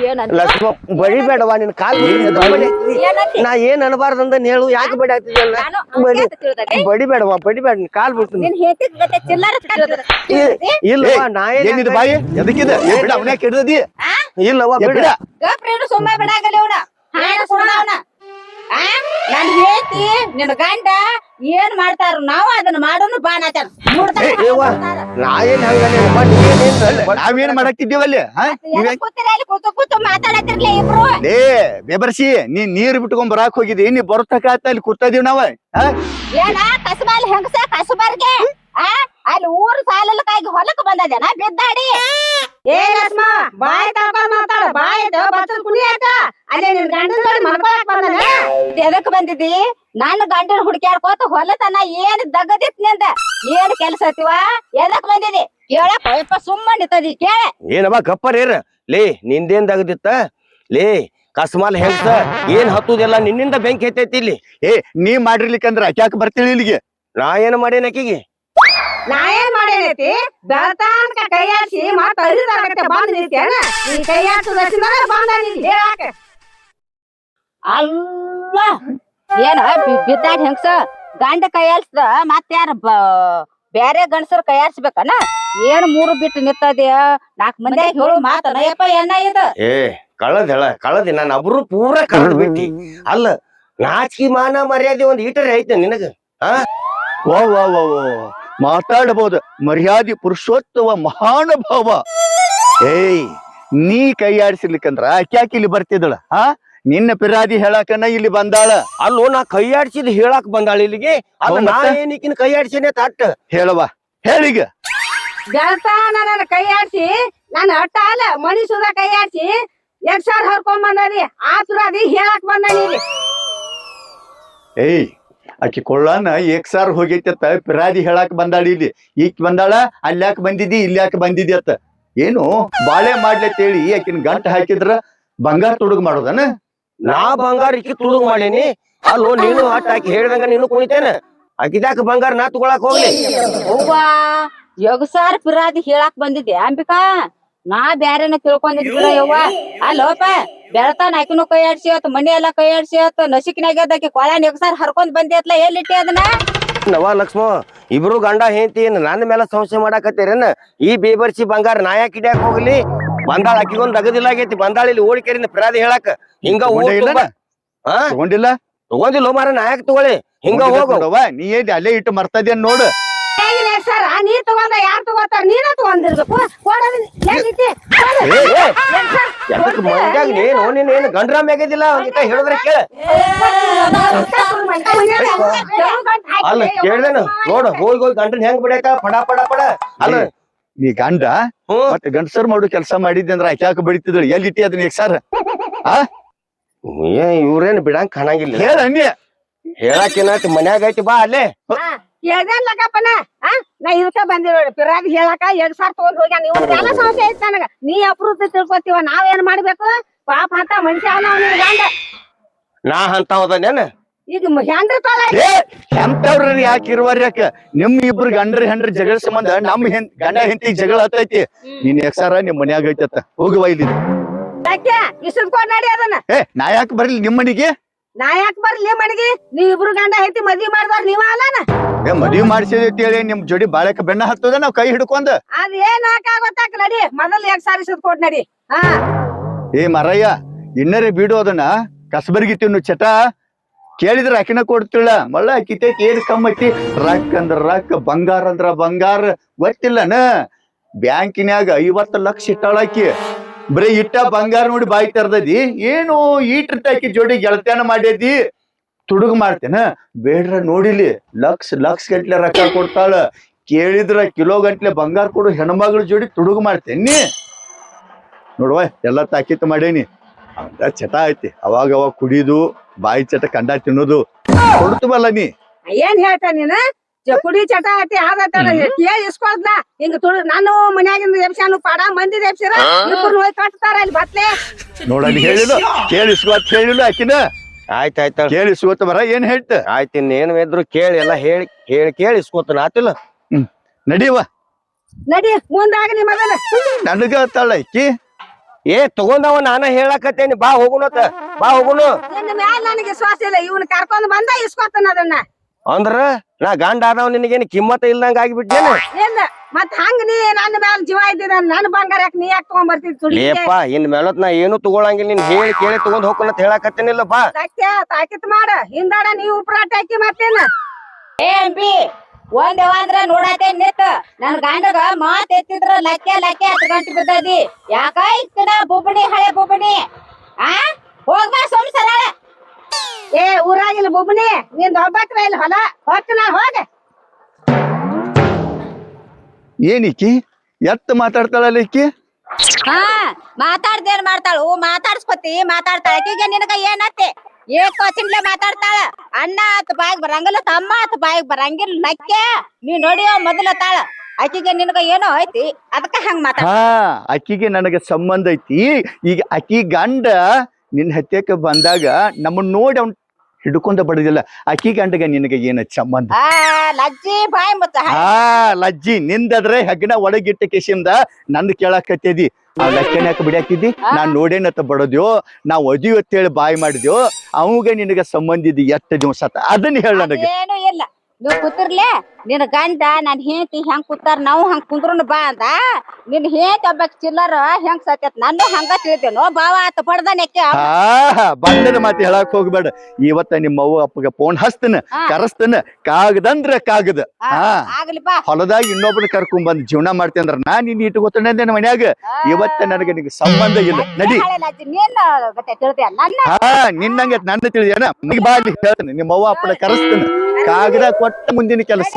ಏನಂದಿ ಲಕ್ಷ್ಮ ಬಡಿಬೇಡವಾ ನಿನ್ ಕಾಲ್ ನಾ ಏನ್ ಅನ್ಬಾರ್ದಂದ ಹೇಳು ಯಾಕೆ ಬಡಿ ಆಗ್ತಿದಲ್ಲ ನಾನು ಹಂಗತ್ ತಿಳ್ದೈತೆ. ಬಡಿಬೇಡವಾ ಬಡಿಬೇಡ ನಿನ್ ಕಾಲ್ ಬಿಡ್ತೀನಿ ನಿನ್ ಹೇತಿಗ್ ಗತೆ ಚಿಲ್ಲರೆ ತಿಳ್ದೈತೆ. ಇಲ್ಲವಾ ನಾ ಏನಿದು ಬಾಯಿ ಎದಕ್ಕಿದೆ ಬಿಡ ಅವನ್ಯಾಕ ಹಿಡ್ದದಿ ಇಲ್ಲವಾ ಬಿಡ ಗಪ್ರೇನು ಸುಮ್ಮ ಬಿಡಾಗಲಿ ಅವನ ಹಾನ ಸುಡವನ ನನ್ ಹೇತಿ ನಿನ್ ಗಂಡ ಏನ್ ಮಾಡ್ತಾರ ನಾವು ಅದನ್ನ ಮಾಡೋನು ಬಾನಾಚಾರ ನಾ ಏನ್ ಹಂಗ ನಾವೇನ್ ಮಾಡಾಕ್ತಿದ್ದೇವಲ್ಲಿ ಕೂತು ಮಾತಾಡತಿರ್ಲಿ ಇಬ್ರು ಲೇ ಬೆಬರ್ಸಿ ನೀರ್ ಬಿಟ್ಕೊಂಡ್ ಬರಾಕ್ ಹೋಗಿದಿ ನೀ ಬರ್ತಕ ಅಲ್ಲಿ ಕೂತದೀವ್ ನಾವ ಏನ ಕಸಬಾಲ್ ಹೆಂಗಸ ಕಸಬರ್ಗೆ ಅಲ್ಲಿ ಊರು ಸಾಲಲ್ಲಕ್ಕಾಗಿ ಹೊಲಕ್ ಬಂದದೇನ ಬಿದ್ದಾಡಿ ಏ ಲಕ್ಷ್ಮ ಬಾಯಿ ತಗೊಂಡ್ ಮಾತಾಡ ಬಾಯಿ ಬಚ್ಚಲ್ ಕುಣಿಯಾಕ ಅಲ್ಲೇ ನಿನ್ ಗಂಡನ ಜೋಡಿ ಮನ್ಕೊಳಕ್ ಬಂದನ ಎದಕ್ ಬಂದಿದ್ದಿ ನನ್ನ ಗಂಡನ ಹುಡುಕ್ಯಾಡ್ಕೋತ ಹೊಲತನ ಏನ್ ದಗದಿತ್ ನಿಂದ ಏನ್ ಕೆಲ್ಸ ಐತಿವ ಎದಕ್ ಬಂದಿದಿ ಕೇಳಪ್ಪ ಸುಮ್ಮನೆ ನಿಂತದಿ ಕೇಳ ಏನವ ಗಪ್ಪರೇರ ಲೇ ನಿಂದೇನ್ ದಗದಿತ್ತ ಲೇ ಕಸ್ಮಾಲ್ ಹೆಂಗ್ಸ ಏನ್ ಹತ್ತುದೆಲ್ಲ ನಿನ್ನಿಂದ ಬೆಂಕಿ ಹತ್ತೈತಿ ಇಲ್ಲಿ ಏ ನೀ ಮಾಡಿರ್ಲಿಕ್ಕಂದ್ರ ಯಾಕೆ ಬರ್ತೀನಿ ಇಲ್ಲಿಗೆ ನಾ ಏನ್ ಮಾಡೇನ ಆಕಿಗೆ ನಾ ಏನ್ ಮಾಡೇನೈತಿ ಬೆಳತಾನ್ಕ ಕೈ ಆಡ್ಸಿ ಮತ್ತ ಅರಿದಾಗತ್ತೆ ಬಂದ್ ನಿಂತೇನ ನೀ ಕೈ ಆಡ್ಸೋದ್ರಿಂದ ಬಂದ ನೀನ್ ಹೇಳಾಕ ಅಲ್ಲ ಏನ ಬಿದ್ದಾಡ್ ಹೆಂಗ್ಸ ಗಂಡ ಕೈಯಾಡ್ಸ್ದ ಮತ್ಯಾರ ಬ್ಯಾರೆ ಗಂಡಸರ್ ಕೈಯಾಡ್ಸ್ಬೇಕನ ಏನ್ ಮೂರು ಬಿಟ್ಟು ನಿಂತದ್ಯ 4 ಮಂದಿಯಾಗ ಹೇಳು ಮಾತ ನಯಪ್ಪ ಎಣ್ಣ ಇದ ಏ ಕಳದಿ ನಾನು ಅಬ್ರು ಪೂರ ಕಳದ್ ಬಿಟ್ಟಿ ಅಲ್ಲ ನಾಚಿಕೆ ಮಾನ ಮರ್ಯಾದೆ ಒಂದ್ ಈಟರ್ ಐತೆ ನಿನಗ ವಾ ವಾ ವಾ ವಾ ಮಾತಾಡಬಹುದು ಮರ್ಯಾದೆ ಪುರುಷೋತ್ತಮ ಮಹಾನುಭಾವ. ಏಯ್ ನೀ ಕೈ ಆಡಿಸ್ಲಿಕ್ಕಂದ್ರ ಆಕ್ಯಾಕ ಇಲ್ಲಿ ಬರ್ತಿದ್ದಳ ನಿನ್ನ ಪಿರಾದಿ ಹೇಳಕನ ಇಲ್ಲಿ ಬಂದಾಳ. ಅಲ್ಲೋ ನಾ ಕೈ ಆಡ್ಸಿದ್ ಹೇಳಾಕ್ ಬಂದಾಳ ಇಲ್ಲಿಗೆ ಅಲ್ಲ ನಾ ಏನಿಕಿನ ಕೈ ಆಡ್ಸಿನೇ ತಟ್ಟ ಹೇಳವ ಹೇಳೀಗ. ಬೆಳತಾನ ನನ್ನ ಕೈ ಆಡ್ಸಿ ನಾನು ಅಟ್ಟ ಅಲ್ಲ ಮಣಿ ಸುಧಾ ಕೈ ಆಡ್ಸಿ ಎಕ್ಸಾರ್ ಹರ್ಕೊಂಡ್ ಬಂದದಿ ಆತುರದಿ ಹೇಳಾಕ್ ಬಂದಾನಿ ಇಲ್ಲಿ. ಏಯ್ ಆಕಿ ಕೊಳ್ಳಾನ ಏಕ್ಸಾರ್ ಹೋಗೈತತ್ತ ಪಿರಾದಿ ಹೇಳಾಕ ಬಂದಾಳ ಇಲ್ಲಿ. ಈಕ್ ಬಂದಾಳ ಅಲ್ಯಾಕ ಬಂದಿದಿ ಇಲ್ಯಾಕ ಬಂದಿದಿ ಅತ್ತ. ಏನು ಬಾಳೆ ಮಾಡ್ಲತ್ತೇಳಿ ಆಕಿನ ಗಂಟ ಹಾಕಿದ್ರ ಬಂಗಾರ ತುಡುಗ್ ಮಾಡೋದನ. ನಾ ಬಂಗಾರ ಇಕ್ಕಿ ತುಡುಗ್ ಮಾಡೇನಿ ಅಲ್ಲೋ ನೀನು ಅಟ್ಟ ಆಕಿ ಹೇಳ್ದಂಗ ನೀನು ಕುಣಿತೇನ ಆಕಿದ್ಯಾಕ ಬಂಗಾರ ನಾ ತಗೊಳಕ್ ಹೋಗ್ಲಿ. ಅವ್ವಾ ಯಗಸಾರ್ ಪಿರಾದಿ ಹೇಳಾಕ್ ಬಂದಿದ್ದೆ ಅಂಬಿಕಾ ನಾ ಬ್ಯಾರೇನ ತಿಳ್ಕೊಂಡಿದ್ರ ಯವ್ವ. ಅಲ್ಲೋಪ ಬೆಳತಾನ ಆಕಿನೂ ಕೈ ಆಡ್ಸಿ ಆತ ಮನಿ ಎಲ್ಲಾ ಕೈ ಆಡ್ಸಿ ಆತ ನಸಿಕಿನಾಗ್ಯದಕ್ಕೆ ಕೊಳನ್ ಯಗಸಾರ್ ಹರ್ಕೊಂಡ್ ಬಂದಿ ಅತ್ಲ ಎಲ್ಲಿಟ್ಟಿ ಅದನ್ನ. ನವ ಲಕ್ಷ್ಮ ಇಬ್ರು ಗಂಡ ಹೆಂಡತಿ ಏನ್ ನನ್ನ ಮೇಲೆ ಸಂಶಯ ಮಾಡಾಕತ್ತೀರೇನ? ಈ ಬೇಬರ್ಸಿ ಬಂಗಾರ ನಾ ಯಾಕೆ ಹಿಡಿಯಾಕ ಹೋಗ್ಲಿ? ಬಂದಾಳ ಆಕಿಗೊಂದ್ ಅಗದಿಲ್ಲ ಆಗೈತಿ ಬಂದಾಳ ಇಲ್ಲಿ ಓಡಿಕೆರಿನ ಪಿರಾದಿ ಹೇಳಾಕ ಹಿಂಗ ತಗೊಂಡಿಲ್ಲ ತಗೊಂದಿಲ್ಲ ಮಾರ ನಾ ಯಾಕೆ ತಗೊಳ್ಳಿ ಹಿಂಗ ಹೋಗವ ನೀ ಏನ್ ಅಲ್ಲೇ ಇಟ್ಟು ಮರ್ತದೇನ್ ನೋಡು. ಸರ್ ನೀ ತಗೊಂಡ ಯಾರು ತಗೋತಾರ ನೀನ ತಗೊಂಡಿರ್ಬೇಕು ಏನು ಗಂಡ್ರ ಮ್ಯಾಗದಿಲ್ಲ ಹೇಳಿದ್ರೆ ಕೇಳ ಅಲ್ಲ ಕೇಳ್ದೇನು ನೋಡು ಹೋಗಿ ಹೋಗಿ ಗಂಡನ್ ಹೆಂಗ್ ಬಿಡಾಕ ಪಡ ಪಡ ಪಡ ಅಲ್ಲ ನೀ ಗಂಡ ಮತ್ತೆ ಗಂಡಸರ್ ಮಾಡು ಕೆಲಸ ಮಾಡಿದ್ದೆ ಅಂದ್ರ ಆಕ್ಯಾಕ ಬಡಿತಿದ್ರು ಎಲ್ಲಿ ಇಟ್ಟಿ ಅದನ್ನ ಸರ್ ಇವ್ರೇನ್ ಬಿಡಂಗ್ ಕಾಣಂಗಿಲ್ಲ ಹೇಳ ಹಂಗೆ ಹೇಳಾಕೇನಾಯ್ತು ಮನ್ಯಾಗ ಐತಿ ಬಾ ಅಲ್ಲೇ ಹೇಳ್ದಲ್ಲಕಪ್ಪನ ನಾ ಇದಕ್ಕ ಬಂದಿರೋ ಪಿರಾಗಿ ಹೇಳಾಕ ಎಗ್ಸಾರ್ ತಗೊಂಡ್ ಹೋಗ್ಯಾನ ನೀವು ಎಲ್ಲ ಸಮಸ್ಯೆ ಐತಿ ನನಗ ನೀ ಅಪ್ರೂಪ ತಿಳ್ಕೊತೀವ ನಾವೇನ್ ಮಾಡ್ಬೇಕು ಪಾಪ ಅಂತ ಮನುಷ್ಯ ಗಂಡ ನಾ ಅಂತ ಹೋದನೇನ ಈಗ ಹೆಂಡ್ರ ತೊಳ ಎಂತವ್ರ ಯಾಕೆ ಇರುವಾರ ಯಾಕ ನಿಮ್ ಇಬ್ರು ಗಂಡ್ರ ಹೆಂಡ್ರ ಜಗಳ ಸಂಬಂಧ ನಮ್ ಗಂಡ ಹೆಂಡತಿ ಜಗಳ ಹತ್ತೈತಿ ನಿನ್ ಎಕ್ಸಾರ ನಿಮ್ ಮನ್ಯಾಗ ಐತತ್ತ ಹೋಗುವ ಇಲ್ಲಿ ಯಾಕೆ ಇಷ್ಟದ್ ಕೊಡ್ ನಡಿ ಅದನ್ನ ನಾ ಯಾಕೆ ಬರ್ಲಿ ನಿಮ್ ಮನಿಗೆ ನಾ ಯಾಕೆ ಬರ್ಲಿ ಮನೆಗೆ ನೀವ್ ಇಬ್ರು ಗಂಡ ಐತಿ ಮದ್ವಿ ಮಾಡ್ದವ್ರ ನೀವ ಅಲ್ಲನ ಮದ್ವಿ ಮಾಡ್ಸಿದಿ ಹೇಳಿ ನಿಮ್ ಜೋಡಿ ಬಾಳಕ ಬೆಣ್ಣ ಹತ್ತದ ನಾವ್ ಕೈ ಹಿಡ್ಕೊಂಡ್ ಅದ್ ಏನ್ ಹಾಕಾಗತ್ತಾಕ ನಡಿ ಮೊದಲ್ ಎಕ್ಸಾರ್ ಇಷ್ಟದ್ ಕೊಡ್ ನಡಿ ಮರಯ್ಯ ಇನ್ನರೇ ಬಿಡು ಅದನ್ನ ಕಸಬರ್ಗಿ ತಿನ್ನು ಚಟ ಕೇಳಿದ್ರ ಅಕಿನ ಕೊಡ್ತಿಳ ಮಳ್ಳ ಅಕ್ಕಿತೈತಿ ಏನ್ ಕಮ್ಮ ಐತಿ ರೊಕ್ಕ ಅಂದ್ರ ರೊಕ್ಕ ಬಂಗಾರ ಅಂದ್ರ ಬಂಗಾರ ಗೊತ್ತಿಲ್ಲನ ಬ್ಯಾಂಕಿನ್ಯಾಗ 50 ಲಕ್ಷ ಇಟ್ಟಾಳಕಿ ಬರೀ ಇಟ್ಟ ಬಂಗಾರ ನೋಡಿ ಬಾಯಿ ತೆರ್ದದಿ ಏನು ಈಟಾಕಿ ಜೋಡಿ ಗೆಳತ್ಯಾನ ಮಾಡ್ಯದಿ ತುಡುಗ್ ಮಾಡ್ತೇನ ಬೇಡ್ರ ನೋಡಿಲಿ ಲಕ್ಷ ಗಂಟ್ಲೆ ರೊಕ್ಕ ಕೊಡ್ತಾಳ ಕೇಳಿದ್ರ ಕಿಲೋ ಗಂಟ್ಲೆ ಬಂಗಾರ ಕೊಡು ಹೆಣ್ಮಗಳ ಜೋಡಿ ತುಡುಗ್ ಮಾಡ್ತೇನಿ ನೋಡುವ ಎಲ್ಲ ತಾಕೀತ್ ಮಾಡೇನಿ ಅಂತ ಚಟ ಐತಿ ಅವಾಗ ಕುಡಿದು ಬಾಯಿ ಚಟ ಕಂಡ ತಿನ್ನೋದು ಕೊಡ್ತವಲ್ಲ ನೀ ಏನ್ ಹೇಳ್ತ ನೀನ ಕುಡಿ ಚಟ ಐತಿ ಆದತ್ತಲ್ಲ ಕೇಳಿ ಇಸ್ಕೊಳ್ದ ಹಿಂಗ ತುಳು ನಾನು ಮನ್ಯಾಗಿಂದ ಎಬ್ಸಾನು ಪಾಡ ಮಂದಿ ಎಬ್ಸಿರ ಇಬ್ರು ಹೋಗಿ ಕಟ್ತಾರ ಅಲ್ಲಿ ಬತ್ಲೆ ನೋಡಲ್ಲಿ ಹೇಳಿಲ್ಲ ಕೇಳಿಸ್ಕೋತ್ ಹೇಳಿಲ್ಲ ಆಕಿನ ಆಯ್ತಾಯ್ತ ಕೇಳಿಸ್ಕೋತ ಬರ ಏನ್ ಹೇಳ್ತ ಆಯ್ತು ಇನ್ನೇನ್ ಇದ್ರು ಕೇಳಿ ಎಲ್ಲ ಕೇಳಿ ಇಸ್ಕೋತಾನ ಆತಿಲ್ಲ ನಡೀವ ನಡಿ ಮುಂದಾಗಲಿ ಮೊದಲ ನನಗ ಅತ್ತಾಳ ಆಕಿ ತಗೊಂಡವ ನಾನ ಹೇಳಕತ್ತೇನಿ ಬಾ ಹೋಗುಣತ ಬಾ ಹೋಗುನು ನಿನ್ನ ಮ್ಯಾಲ ನನಗೆ ವಿಶ್ವಾಸ ಇಲ್ಲ ಇವನ್ ಕರ್ಕೊಂಡ್ ಬಂದ ಇಸ್ಕೊತಾನ ಅದನ್ನ ಅಂದ್ರ ನಾ ಗಂಡ ಆದವ್ ನಿನಗೇನ್ ಕಿಮ್ಮತ್ತ ಇಲ್ದಂಗ ಆಗಿಬಿಟ್ಟೇನ ಇಲ್ಲ ಮತ್ ಹಂಗ ನೀ ನನ್ನ ಮ್ಯಾಲ ಜೀವ ಇದ್ದೀರ ನನ್ ಬಂಗಾರ ಯಾಕೆ ನೀ ಯಾಕೆ ತಗೊಂಡ್ ಬರ್ತಿದ್ ತುಳಿ ಏಪ್ಪ ಇನ್ ಮೇಲತ್ ನಾ ಏನು ತಗೊಳಂಗಿಲ್ಲ ನೀನ್ ಹೇಳಿ ಕೇಳಿ ತಗೊಂಡ್ ಹೋಗ್ಕೊಂತ ಹೇಳಕತ್ತೇನಿಲ್ಲ ಬಾ ತಾಕಿತ್ ಮಾಡ ಹಿಂದಾಡ ನೀವು ಉಪ್ರಾಟ ಹಾಕಿ ಮತ್ತೇನ ಅಂಬಿ ಒಂದೇವ ಅಂದ್ರ ನೋಡಾತೇನ್ ನಿತ್ ನನ್ ಗಂಡಗ ಮಾತ್ ಎತ್ತಿದ್ರ ಲಕ್ಕೆ 10 ಗಂಟೆ ಬಿದ್ದದಿ ಯಾಕ ಇಕ್ಕಡ ಬೊಬ್ಬಣಿ ಹಳೆ ಬೊಬ್ಬಣಿ ಹೋಗ್ಬಾ ಸೋಮಸರ ಊರಾಗಿಲ್ಲ ಬೊಬ್ಬಣಿ ನಿಂದ ಒಬ್ಬಕ್ರ ಇಲ್ಲ ಹೊಲ ಹೊಕ್ಕ ನಾ ಹೋಗ ಏನಿಕ್ಕಿ ಎತ್ತ ಮಾತಾಡ್ತಾಳಲ್ಲ ಇಕ್ಕಿ ಮಾತಾಡ್ದೇನ್ ಮಾಡ್ತಾಳು ಮಾತಾಡ್ಸ್ಕೊತಿ ಮಾತಾಡ್ತಾಳ ಆಕಿಗೆ ನಿನಗ ಏನತ್ತೆ ಏಕೋಚಿನ್ಲೆ ಮಾತಾಡ್ತಾಳ ಅಣ್ಣ ಆತ ಬಾಯಿಗೆ ಬರಂಗಿಲ್ಲ ತಮ್ಮ ಆತ ಬಾಯಿಗೆ ಬರಂಗಿಲ್ಲ ಲಕ್ಕೆ ನೀ ನೋಡಿಯೋ ಮೊದಲ ತಾಳ ಆಕಿಗೆ ನಿನಗ ಏನೋ ಐತಿ ಅದಕ್ಕ ಹಂಗ ಮಾತಾಡ ಅಕ್ಕಿಗೆ ನನಗ ಸಂಬಂಧ ಐತಿ ಈಗ ಅಕ್ಕಿ ಗಂಡ ನಿನ್ ಹತ್ಯಕ್ಕೆ ಬಂದಾಗ ನಮ್ಮನ್ನ ನೋಡಿ ಅವ್ನ್ ಹಿಡ್ಕೊಂಡ ಬಡದಿಲ್ಲ ಅಕ್ಕಿ ಗಂಡಗ ನಿನಗೆ ಏನ ಸಂಬಂಧ ಆ ಲಜ್ಜಿ ಬಾಯ್ ಮತ್ತ ಲಜ್ಜಿ ನಿಂದದ್ರೆ ಹೆಗ್ನ ಒಳಗಿಟ್ಟ ಕಿಸಿಂದ ನಂದ್ ಕೇಳಾಕತ್ತಿದಿ ಆ ಲಕ್ಕನ ಯಾಕೆ ಬಿಡಾಕಿದ್ದಿ ನಾನ್ ನೋಡೇನತ್ತ ಬಡದ್ಯೋ ನಾವ್ ಒದಿಯೋ ಅಂತೇಳಿ ಬಾಯಿ ಮಾಡಿದ್ಯೋ ಅವಾಗ ನಿನಗ ಸಂಬಂಧ ಇದ್ ಎಷ್ಟ ದಿವಸ ಅದನ್ನ ಹೇಳ ನನಗೆ ಏನು ಇಲ್ಲ ನೀವ್ ಕೂತಿರ್ಲೆ ನಿನ್ ಗಂಡ ನಾನ್ ಹೆಂಡತಿ ಹೆಂಗ್ ಕೂತಾರ ನಾವು ಹಂಗ್ ಕುಂದ್ರುನು ಬಾ ಅಂದ ನಿನ್ ಹೆಂಡತಿ ಒಬ್ಬಕ್ ಚಿಲ್ಲರ ಹೆಂಗ್ ಸತ್ಯತ್ ನಾನು ಹಂಗ ತಿಳಿದೇನೋ ಬಾವ ಆತ ಬಡ್ದಾನೆಕ್ಕೆ ಬಂದದ ಮಾತು ಹೇಳಕ್ ಹೋಗ್ಬೇಡ ಇವತ್ತ ನಿಮ್ಮ ಅವ್ವ ಅಪ್ಪಗ ಫೋನ್ ಹಸ್ತನ ಕರಸ್ತನ ಕಾಗದಂದ್ರ ಕಾಗದ ಆಗ್ಲಿ ಬಾ ಹೊಲದಾಗ ಇನ್ನೊಬ್ನ ಕರ್ಕೊಂಡ್ ಬಂದ್ ಜೀವನ ಮಾಡ್ತಿ ಅಂದ್ರ ನಾ ನಿನ್ ಇಟ್ಕೊತೇನೆ ಮನ್ಯಾಗ ಇವತ್ತ ನನಗೆ ನಿನಗೆ ಸಂಬಂಧ ಇಲ್ಲ ನಡಿ ಲಜ್ಜಿ ನೀನ್ ಗತೆ ತಿಳಿದ್ಯಾ ನನ್ನ ನಿನ್ನಂಗ ನನ್ನ ತಿಳಿದೇನ ಬಾ ಅಲ್ಲಿ ಹೇಳ್ತೇನೆ ನಿಮ್ಮ ಅವ್ವ ಅಪ್ಪನ ಕರಸ್ತನ ಕಾಗದ ಕೊಟ್ಟ ಮುಂದಿನ ಕೆಲಸ